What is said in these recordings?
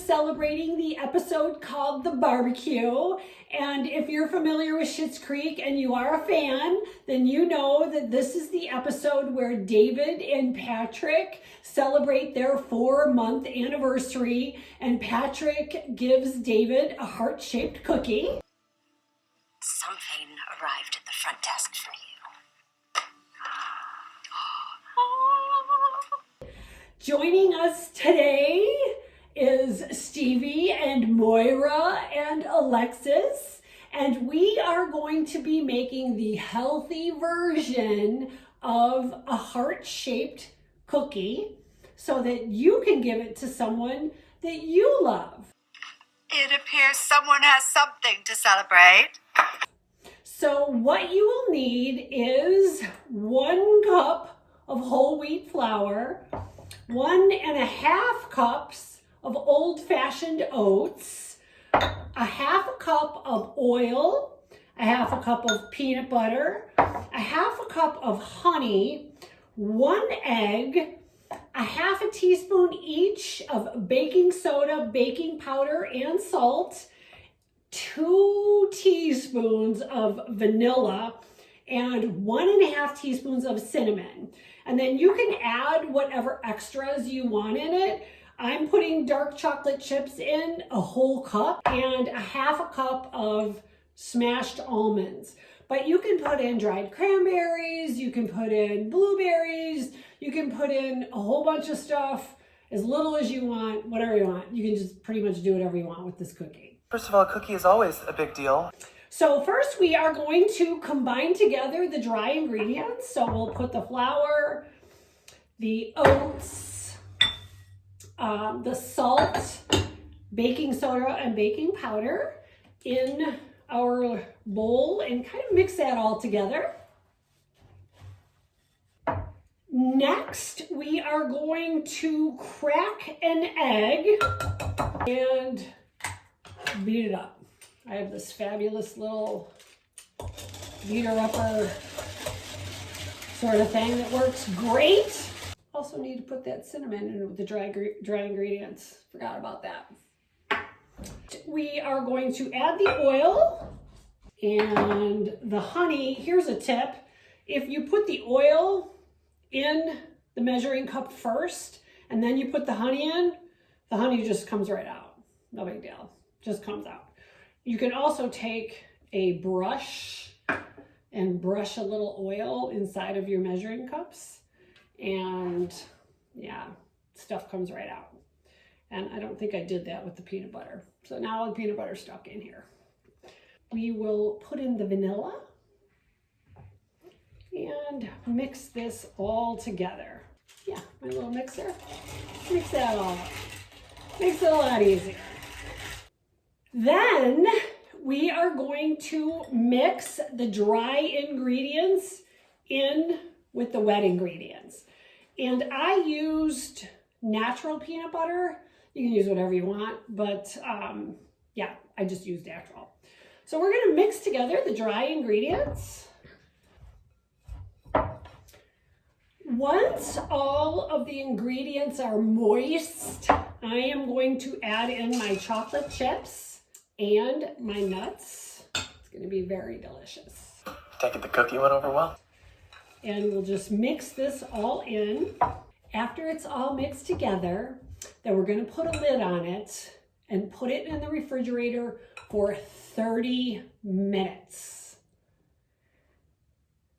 celebrating the episode called The Barbecue. And if you're familiar with Schitt's Creek and you are a fan, then you know that this is the episode where David and Patrick celebrate their 4-month anniversary, and Patrick gives David a heart-shaped cookie. Something arrived at the front desk for you. Joining us today is Stevie and Moira and Alexis, and we are going to be making the healthy version of a heart-shaped cookie so that you can give it to someone that you love. It appears someone has something to celebrate. So what you will need is 1 cup of whole wheat flour, 1.5 cups of old-fashioned oats, 1/2 cup of oil, 1/2 cup of peanut butter, 1/2 cup of honey, 1 egg, 1/2 teaspoon each of baking soda, baking powder, and salt, 2 teaspoons of vanilla, and 1.5 teaspoons of cinnamon. And then you can add whatever extras you want in it. I'm putting dark chocolate chips in, a whole cup, and 1/2 cup of smashed almonds. But you can put in dried cranberries, you can put in blueberries, you can put in a whole bunch of stuff, as little as you want, whatever you want. You can just pretty much do whatever you want with this cookie. First of all, a cookie is always a big deal. So first we are going to combine together the dry ingredients. So we'll put the flour, the oats, the salt, baking soda, and baking powder in our bowl and kind of mix that all together. Next, we are going to crack an egg and beat it up. I have this fabulous little beater-upper sort of thing that works great. Also need to put that cinnamon in with the dry ingredients. Forgot about that. We are going to add the oil and the honey. Here's a tip. If you put the oil in the measuring cup first and then you put the honey just comes right out. No big deal. Just comes out. You can also take a brush and brush a little oil inside of your measuring cups, and yeah, stuff comes right out. And I don't think I did that with the peanut butter. So now the peanut butter stuck in here. We will put in the vanilla and mix this all together. Yeah, my little mixer. Mix that all up. Makes it a lot easier. Then we are going to mix the dry ingredients in with the wet ingredients. And I used natural peanut butter. You can use whatever you want, but yeah, I just used natural. So we're gonna mix together the dry ingredients. Once all of the ingredients are moist, I am going to add in my chocolate chips and my nuts. It's gonna be very delicious. Take it the cookie went over well. And we'll just mix this all in. After it's all mixed together, then we're gonna put a lid on it and put it in the refrigerator for 30 minutes.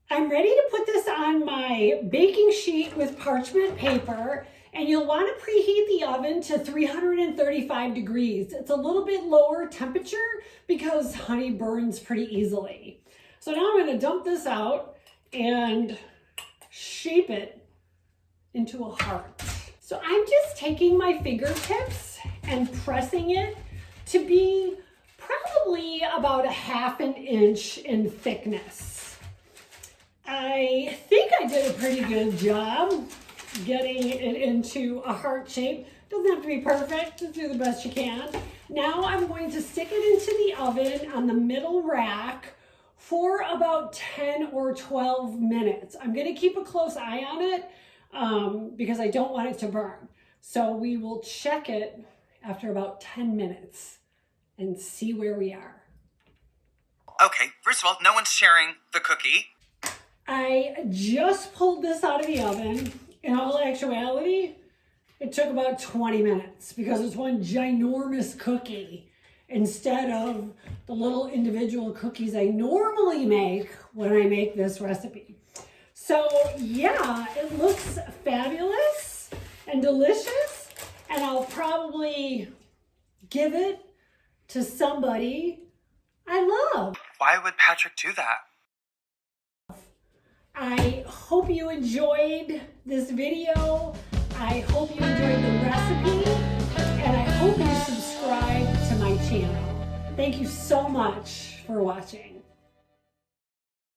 I'm ready to put this on my baking sheet with parchment paper, and you'll want to preheat the oven to 335 degrees. It's a little bit lower temperature because honey burns pretty easily. So now I'm going to dump this out and shape it into a heart. So I'm just taking my fingertips and pressing it to be probably about 1/2 inch in thickness. I think I did a pretty good job getting it into a heart shape. Doesn't have to be perfect, just do the best you can. Now I'm going to stick it into the oven on the middle rack for about 10 or 12 minutes. I'm gonna keep a close eye on it because I don't want it to burn. So we will check it after about 10 minutes and see where we are. Okay, first of all, no one's sharing the cookie. I just pulled this out of the oven. In all actuality, it took about 20 minutes because it's one ginormous cookie instead of the little individual cookies I normally make when I make this recipe. So yeah, it looks fabulous and delicious, and I'll probably give it to somebody I love. Why would Patrick do that? I hope you enjoyed this video. I hope you enjoyed the recipe, and I hope you subscribe to my channel. Thank you so much for watching.